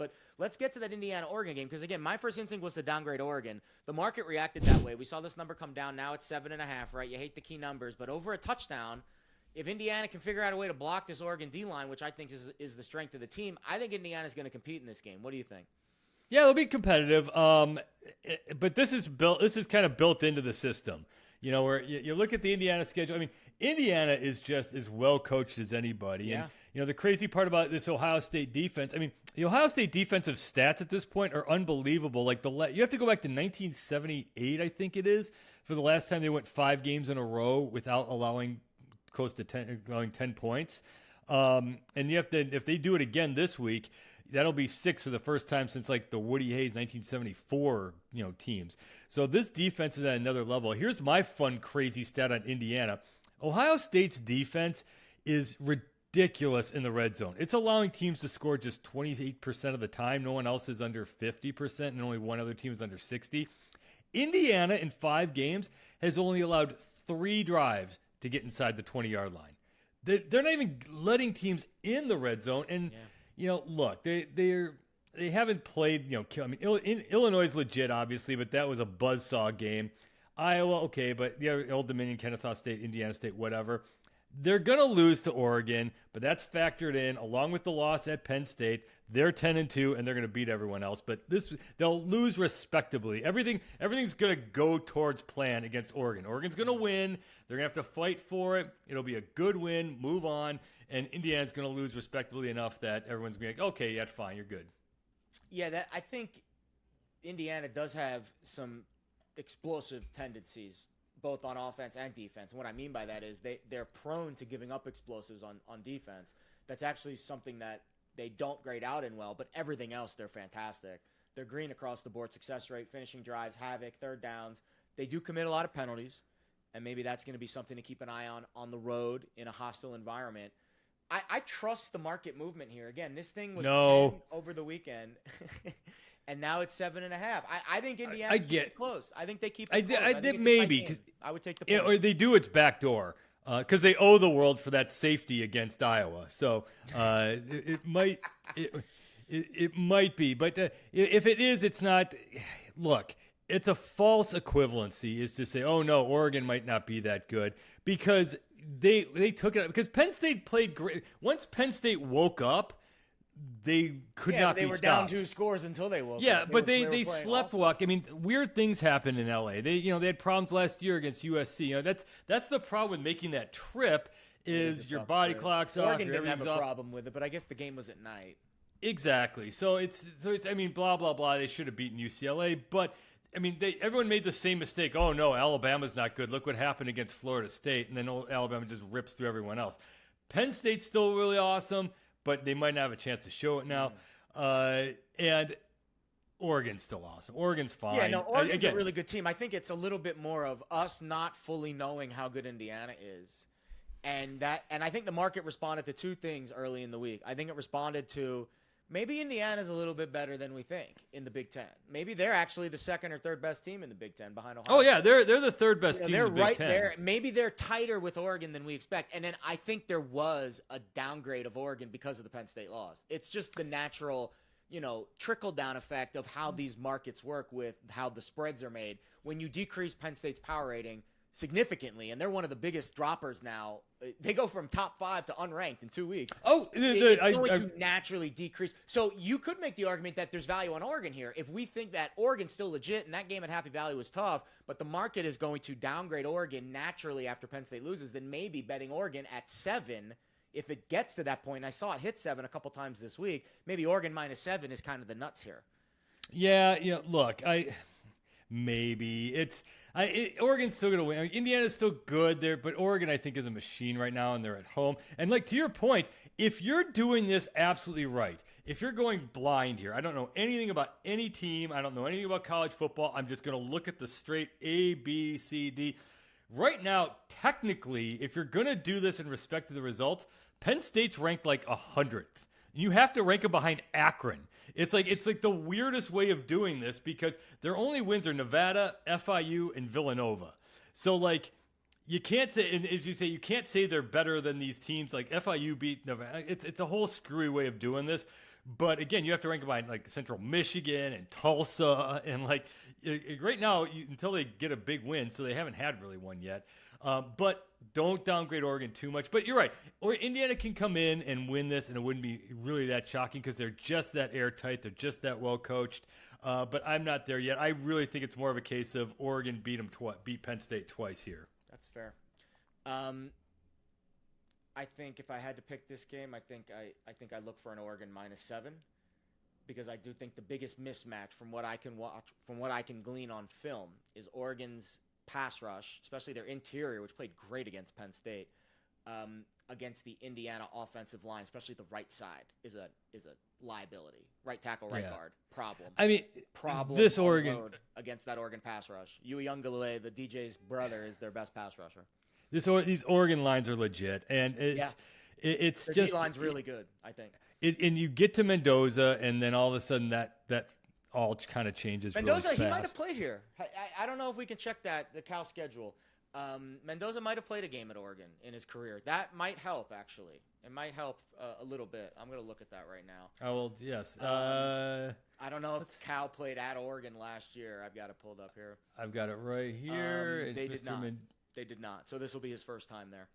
But let's get to that Indiana-Oregon game because, again, my first instinct was to downgrade Oregon. The market reacted that way. We saw this number come down. Now it's 7.5, right? You hate the key numbers. But over a touchdown, if Indiana can figure out a way to block this Oregon D-line, which I think is the strength of the team, I think Indiana's going to compete in this game. What do you think? Yeah, it'll be competitive. But this is kind of built into the system. You know, where you look at the Indiana schedule. I mean, Indiana is just as well coached as anybody. Yeah. And, you know, the crazy part about this Ohio State defense, I mean, the Ohio State defensive stats at this point are unbelievable. Like you have to go back to 1978, I think it is, for the last time they went 5 games in a row without allowing close to 10 points. And you have to, if they do it again this week, that'll be 6 for the first time since like the Woody Hayes 1974, teams. So this defense is at another level. Here's my fun, crazy stat on Indiana. Ohio State's defense is ridiculous in the red zone. It's allowing teams to score just 28% of the time. No one else is under 50%, and only one other team is under 60. Indiana in 5 games has only allowed 3 drives to get inside the 20-yard line. They're not even letting teams in the red zone. And, look, they haven't played, I mean, Illinois is legit, obviously, but that was a buzzsaw game. Iowa, okay, but the Old Dominion, Kennesaw State, Indiana State, whatever. They're going to lose to Oregon, but that's factored in along with the loss at Penn State. They're 10-2, and they're going to beat everyone else. But they'll lose respectably. Everything's going to go towards plan against Oregon. Oregon's going to win. They're going to have to fight for it. It'll be a good win, move on, and Indiana's going to lose respectably enough that everyone's going to be like, okay, yeah, fine, you're good. Yeah, I think Indiana does have some explosive tendencies, both on offense and defense. And what I mean by that is they're prone to giving up explosives on defense. That's actually something that they don't grade out in well, but everything else, they're fantastic. They're green across the board, success rate, finishing drives, havoc, third downs. They do commit a lot of penalties, and maybe that's going to be something to keep an eye on the road in a hostile environment. I trust the market movement here. Again, this thing was 10 over the weekend, and now it's 7.5. I think Indiana keeps it close. I think they keep it close. I think maybe because I would take the point. Or they do its back door because they owe the world for that safety against Iowa. So it might be, but if it is, it's not. Look, it's a false equivalency is to say, oh no, Oregon might not be that good because they took it because Penn State played great. Once Penn State woke up, they could not be stopped. They were down 2 scores until they woke up. Yeah, but they sleptwalk. I mean, weird things happen in LA. They had problems last year against USC. That's the problem with making that trip is your body clock's off. Oregon didn't have a problem with it, but I guess the game was at night. Exactly. So it's I mean, blah blah blah. They should have beaten UCLA, but I mean, everyone made the same mistake. Oh no, Alabama's not good. Look what happened against Florida State, and then Alabama just rips through everyone else. Penn State's still really awesome, but they might not have a chance to show it now. And Oregon's still awesome. Oregon's fine. Yeah, no, Oregon's a really good team. I think it's a little bit more of us not fully knowing how good Indiana is. And I think the market responded to 2 things early in the week. I think it responded to maybe Indiana's a little bit better than we think in the Big Ten. Maybe they're actually the 2nd or 3rd best team in the Big Ten behind Ohio. Oh yeah, they're the 3rd best team in the Big Ten. They're right there. Maybe they're tighter with Oregon than we expect. And then I think there was a downgrade of Oregon because of the Penn State loss. It's just the natural, trickle-down effect of how these markets work with how the spreads are made. When you decrease Penn State's power rating significantly, and they're one of the biggest droppers now. They go from top 5 to unranked in 2 weeks. It's going to naturally decrease. So you could make the argument that there's value on Oregon here. If we think that Oregon's still legit and that game at Happy Valley was tough, but the market is going to downgrade Oregon naturally after Penn State loses, then maybe betting Oregon at 7, if it gets to that point, I saw it hit 7 a couple times this week, maybe Oregon -7 is kind of the nuts here. Yeah, look, maybe Oregon's still going to win. I mean, Indiana's still good there, but Oregon, I think, is a machine right now, and they're at home. And to your point, if you're doing this absolutely right, if you're going blind here, I don't know anything about any team. I don't know anything about college football. I'm just going to look at the straight A, B, C, D. Right now, technically, if you're going to do this in respect to the results, Penn State's ranked like 100th. You have to rank them behind Akron. It's like the weirdest way of doing this because their only wins are Nevada, FIU, and Villanova. So you can't say, and as you say, you can't say they're better than these teams. Like FIU beat Nevada. It's a whole screwy way of doing this. But again, you have to rank behind like Central Michigan and Tulsa, and like right now, until they get a big win, so they haven't had really one yet. But don't downgrade Oregon too much. But you're right, or Indiana can come in and win this, and it wouldn't be really that shocking because they're just that airtight, they're just that well coached. But I'm not there yet. I really think it's more of a case of Oregon beat Penn State twice here. That's fair. I think if I had to pick this game, I think I look for an Oregon -7, because I do think the biggest mismatch from what I can watch, from what I can glean on film, is Oregon's pass rush, especially their interior, which played great against Penn State, against the Indiana offensive line, especially the right side, is a liability. Right tackle, right guard, problem. I mean, problem. This Oregon against that Oregon pass rush. Uiagalelei, the DJ's brother, is their best pass rusher. These Oregon lines are legit, and it's their just D-line's really good, I think. And you get to Mendoza, and then all of a sudden that all kind of changes. Mendoza, really fast. he might have played here. I don't know if we can check the Cal schedule. Mendoza might have played a game at Oregon in his career. That might help, actually. It might help a little bit. I'm going to look at that right now. Oh, well, yes. I don't know if Cal played at Oregon last year. I've got it pulled up here. I've got it right here. They did not. They did not. So this will be his first time there.